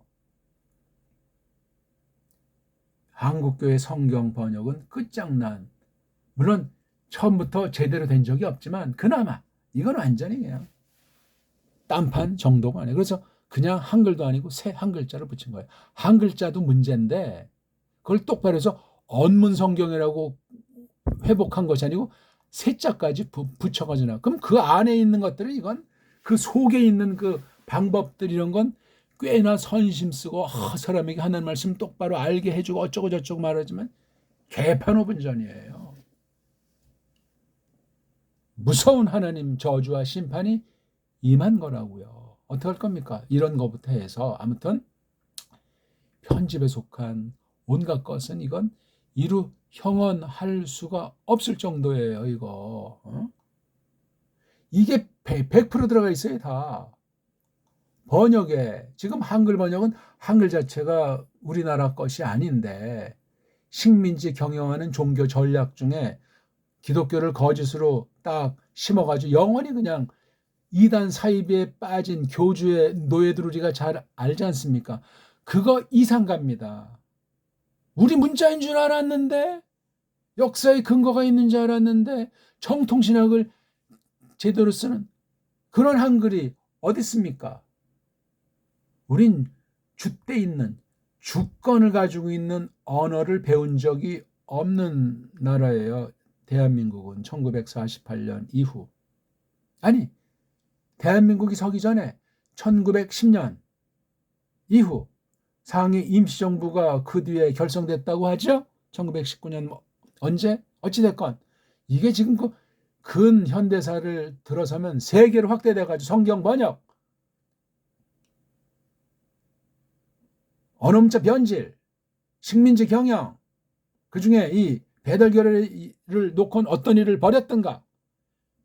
한국교회 성경 번역은 끝장난 물론 처음부터 제대로 된 적이 없지만 그나마 이건 완전히 그냥 딴판 정도가 아니에요. 그래서 그냥 한글도 아니고 새 한글자를 붙인 거예요. 한글자도 문제인데 그걸 똑바로 해서 언문 성경이라고 회복한 것이 아니고 새자까지 붙여가지고 그럼 그 안에 있는 것들은 이건 그 속에 있는 그 방법들 이런 건 꽤나 선심 쓰고 사람에게 하나님 말씀 똑바로 알게 해주고 어쩌고 저쩌고 말하지만 개판오분전이에요. 무서운 하나님 저주와 심판이 임한 거라고요. 어떻게 할 겁니까? 이런 거부터 해서 아무튼 편집에 속한 온갖 것은 이건 이루 형언할 수가 없을 정도예요. 이거 이게 100% 들어가 있어요. 다 번역에 지금 한글 번역은 한글 자체가 우리나라 것이 아닌데 식민지 경영하는 종교 전략 중에 기독교를 거짓으로 딱 심어가지고 영원히 그냥 이단 사이비에 빠진 교주의 노예들 우리가 잘 알지 않습니까? 그거 이상갑니다. 우리 문자인 줄 알았는데 역사에 근거가 있는 줄 알았는데 정통신학을 제대로 쓰는 그런 한글이 어디 있습니까? 우린 줏대 있는 주권을 가지고 있는 언어를 배운 적이 없는 나라예요. 대한민국은 1948년 이후 아니 대한민국이 서기 전에 1910년 이후 상해 임시정부가 그 뒤에 결성됐다고 하죠. 1919년 언제? 어찌됐건 이게 지금 근현대사를 들어서면 세계로 확대돼가지고 성경 번역, 언어문자 변질, 식민지 경영, 그 중에 이 배달결의를 놓고는 어떤 일을 벌였던가.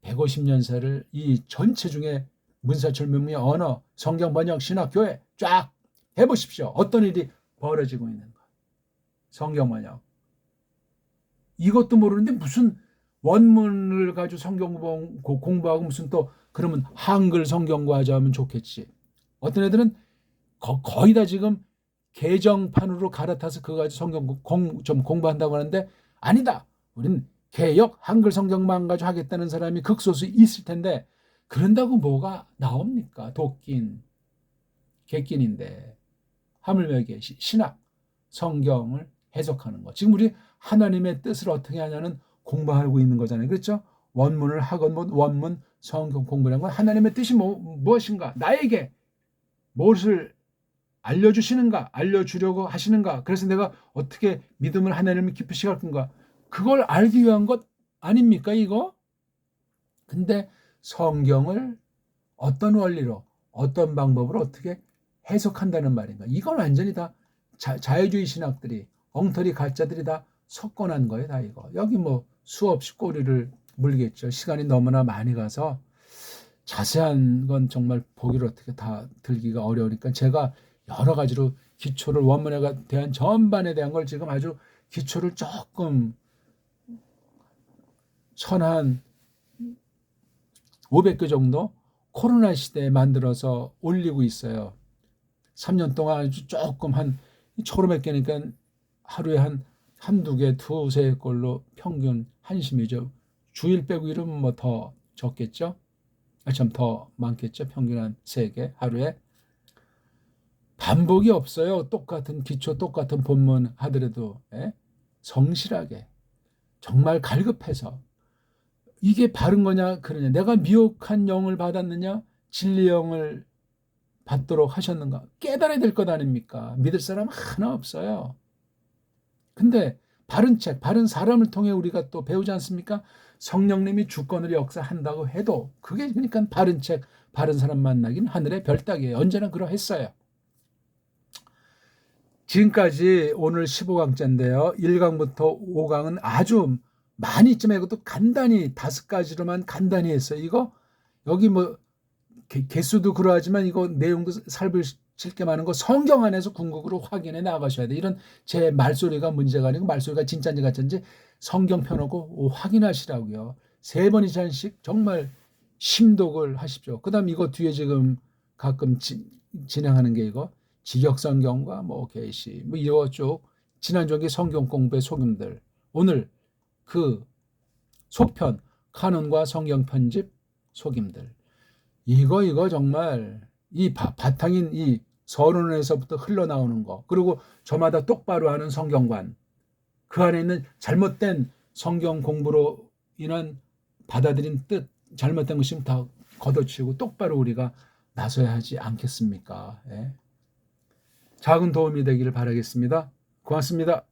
150년사를 이 전체 중에 문사철 문명 언어, 성경 번역, 신학, 교회 쫙 해보십시오. 어떤 일이 벌어지고 있는가. 성경 번역. 이것도 모르는데 무슨 원문을 가지고 성경 공부하고 무슨 또 그러면 한글 성경 과자하면 좋겠지. 어떤 애들은 거의 다 지금 개정판으로 갈아타서 그거 가지고 성경 좀 공부한다고 하는데 아니다. 우린 개역 한글 성경만 가지고 하겠다는 사람이 극소수 있을 텐데 그런다고 뭐가 나옵니까? 도끼인 객긴인데 하물며 신학 성경을 해석하는 거. 지금 우리 하나님의 뜻을 어떻게 하냐는 공부하고 있는 거잖아요. 그렇죠? 원문을 하건 원문 성경 공부라는 건 하나님의 뜻이 무엇인가? 나에게 무엇을 알려주시는가? 알려주려고 하시는가? 그래서 내가 어떻게 믿음을 하나님을 깊이 시갈 건가? 그걸 알기 위한 것 아닙니까 이거? 근데 성경을 어떤 원리로 어떤 방법으로 어떻게 해석한다는 말인가? 이건 완전히 다 자유주의 신학들이 엉터리 가짜들이 다 석권한 거예요. 다 이거. 여기 뭐 수없이 꼬리를 물겠죠. 시간이 너무나 많이 가서 자세한 건 정말 보기를 어떻게 다 들기가 어려우니까 제가 여러 가지로 기초를 원문에 대한 전반에 대한 걸 지금 아주 기초를 조금 한 500개 정도 코로나 시대에 만들어서 올리고 있어요. 3년 동안 아주 조금 한 초로몇 개니까 하루에 한두 개, 두세 걸로 평균 한심이죠. 주일 빼고 이러면 뭐 더 적겠죠? 참 더 많겠죠? 평균 한 3개 하루에. 반복이 없어요. 똑같은 기초, 똑같은 본문 하더라도 성실하게 정말 갈급해서 이게 바른 거냐 그러냐 내가 미혹한 영을 받았느냐 진리 영을 받도록 하셨는가 깨달아야 될 것 아닙니까? 믿을 사람 하나 없어요. 근데 바른 책, 바른 사람을 통해 우리가 또 배우지 않습니까? 성령님이 주권으로 역사한다고 해도 그게 그러니까 바른 책, 바른 사람 만나긴 하늘의 별따기예요. 언제나 그러했어요. 지금까지 오늘 15강째인데요. 1강부터 5강은 아주 많이 있지만 이것도 간단히 5가지로만 간단히 했어요. 이거 여기 뭐 개수도 그러하지만 이거 내용도 살벌게 많은 거 성경 안에서 궁극으로 확인해 나가셔야 돼. 이런 제 말소리가 문제가 아니고 말소리가 진짜인지 가짜인지 성경 펴놓고 확인하시라고요. 3번 이상씩 정말 심독을 하십시오. 그 다음 이거 뒤에 지금 가끔 진행하는 게 이거 직역성경과 뭐 계시 뭐 이거 쭉 지난주에 성경 공부의 속임들 오늘 그 속편 카논과 성경 편집 속임들 이거 정말 이 바탕인 이 서론에서부터 흘러나오는 거 그리고 저마다 똑바로 하는 성경관 그 안에 있는 잘못된 성경 공부로 인한 받아들인 뜻 잘못된 것이면 다 걷어치우고 똑바로 우리가 나서야 하지 않겠습니까? 작은 도움이 되기를 바라겠습니다. 고맙습니다.